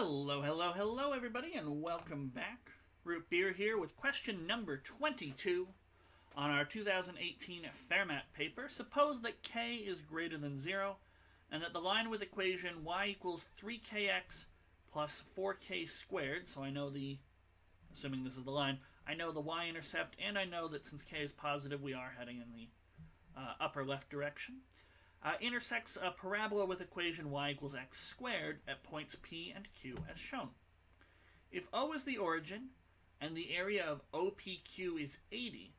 Hello, hello, hello, everybody, and welcome back. Root Beer here with question number 22 on our 2018 Fermat paper. Suppose that k is greater than 0 and that the line with equation y equals 3kx plus 4k squared, so I know assuming this is the line, I know the y-intercept, and I know that since k is positive, we are heading in the upper left direction. Intersects a parabola with equation y equals x squared at points P and Q as shown. If O is the origin and the area of OPQ is 80,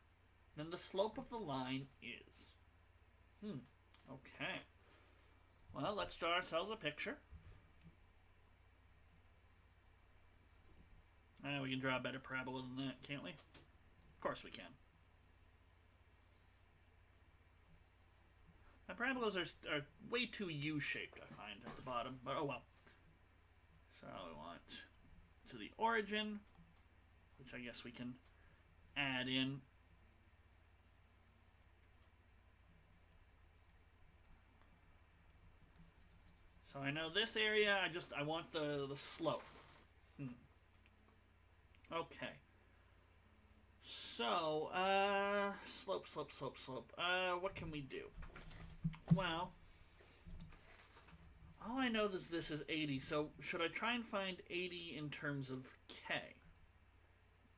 then the slope of the line is... Okay. Well, let's draw ourselves a picture. We can draw a better parabola than that, can't we? Of course we can. My parabolas are way too U-shaped, I find, at the bottom, but oh well. So we want to the origin, which I guess we can add in. So I know this area, I want the slope. Okay. So, slope. What can we do? Well, all I know is this is 80, so should I try and find 80 in terms of k?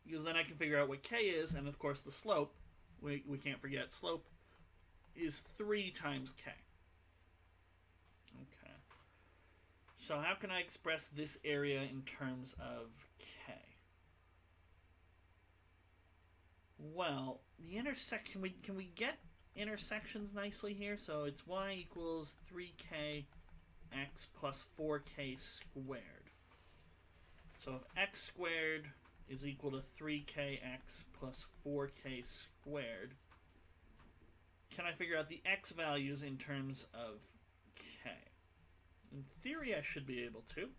Because then I can figure out what k is, and of course the slope, we can't forget, slope is 3 times k. Okay. So how can I express this area in terms of k? Well, the intersection, can we get intersections nicely here? So it's y equals 3k x plus 4k squared. So if x squared is equal to 3kx plus 4k squared, can I figure out the x values in terms of k? In theory, I should be able to.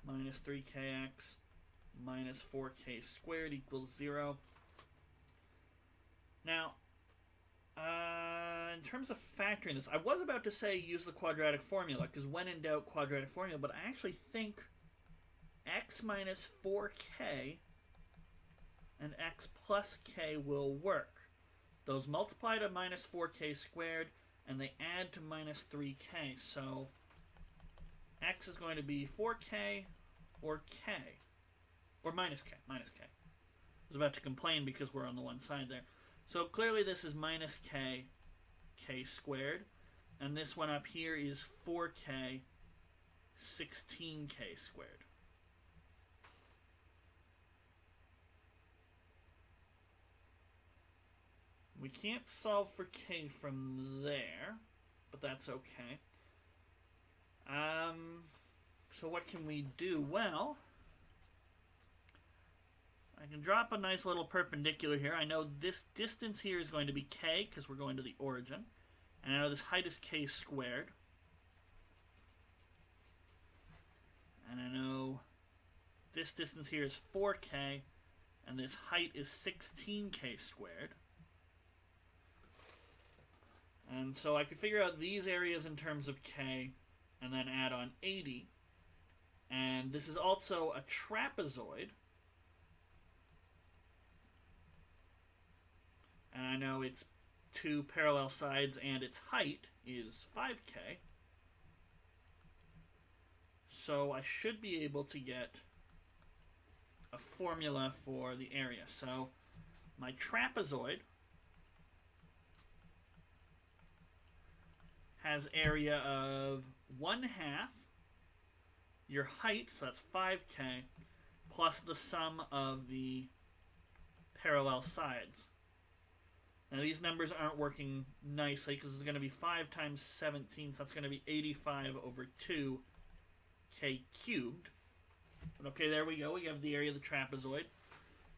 Minus 3kx minus 4k squared equals 0. Now, in terms of factoring this, I was about to say use the quadratic formula, because when in doubt, quadratic formula, but I actually think x minus 4k and x plus k will work. Those multiply to minus 4k squared, and they add to minus 3k, so x is going to be 4k or k, or minus k. I was about to complain because we're on the one side there. So clearly this is minus k squared, and this one up here is 4k 16k squared. We can't solve for k from there, but that's okay. So what can we do? Well, I can drop a nice little perpendicular here. I know this distance here is going to be k because we're going to the origin. And I know this height is k squared. And I know this distance here is 4k. And this height is 16k squared. And so I could figure out these areas in terms of k and then add on 80. And this is also a trapezoid. And I know its 2 parallel sides and its height is 5k. So I should be able to get a formula for the area. So my trapezoid has area of 1/2 your height, so that's 5k, plus the sum of the parallel sides. Now these numbers aren't working nicely because it's going to be 5 times 17, so that's going to be 85 over 2k cubed. But okay, there we go. We have the area of the trapezoid.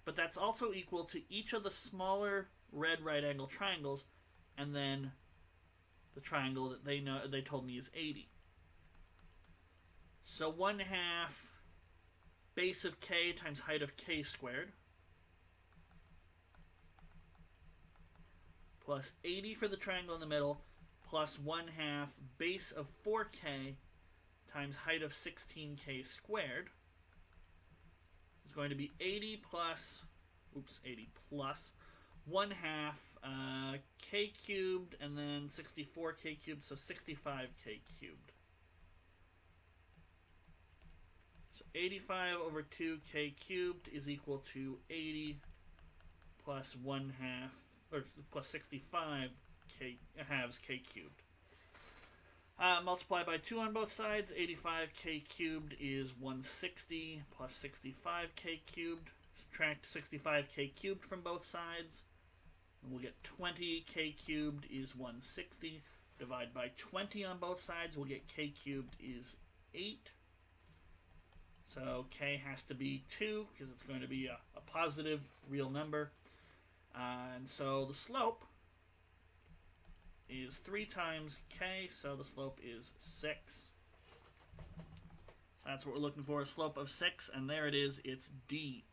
But that's also equal to each of the smaller red right-angle triangles, and then the triangle that they told me is 80. So 1/2 base of k times height of k squared, plus 80 for the triangle in the middle, plus 1/2 base of 4k times height of 16k squared is going to be 80 plus 1 half k cubed, and then 64k cubed, so 65k cubed. So 85 over 2k cubed is equal to 80 plus 1 half, or plus 65 halves k cubed. Multiply by 2 on both sides. 85k cubed is 160 plus 65k cubed. Subtract 65k cubed from both sides, and we'll get 20k cubed is 160. Divide by 20 on both sides, we'll get k cubed is 8. So k has to be 2 because it's going to be a positive real number. And so the slope is 3 times k, so the slope is 6. So that's what we're looking for, a slope of 6, and there it is, it's D.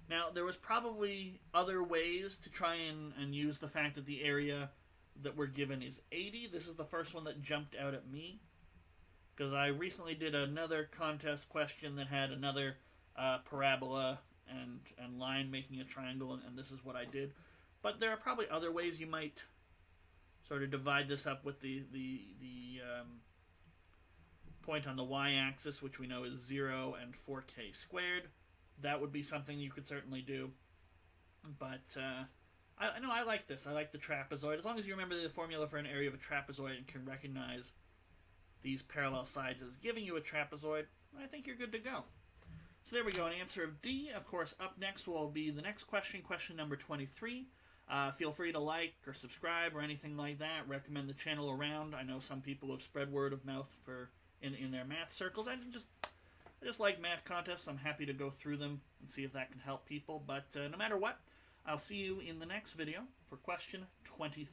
Now, there was probably other ways to try and use the fact that the area that we're given is 80. This is the first one that jumped out at me, because I recently did another contest question that had another parabola and line making a triangle, and this is what I did. But there are probably other ways you might sort of divide this up with the point on the y-axis, which we know is 0 and 4k squared. That would be something you could certainly do. But I like this. I like the trapezoid. As long as you remember the formula for an area of a trapezoid and can recognize these parallel sides as giving you a trapezoid, I think you're good to go. So there we go, an answer of D. Of course, up next will be the next question, question number 23. Feel free to like or subscribe or anything like that. Recommend the channel around. I know some people have spread word of mouth in their math circles. I just like math contests. I'm happy to go through them and see if that can help people. But no matter what, I'll see you in the next video for question 23.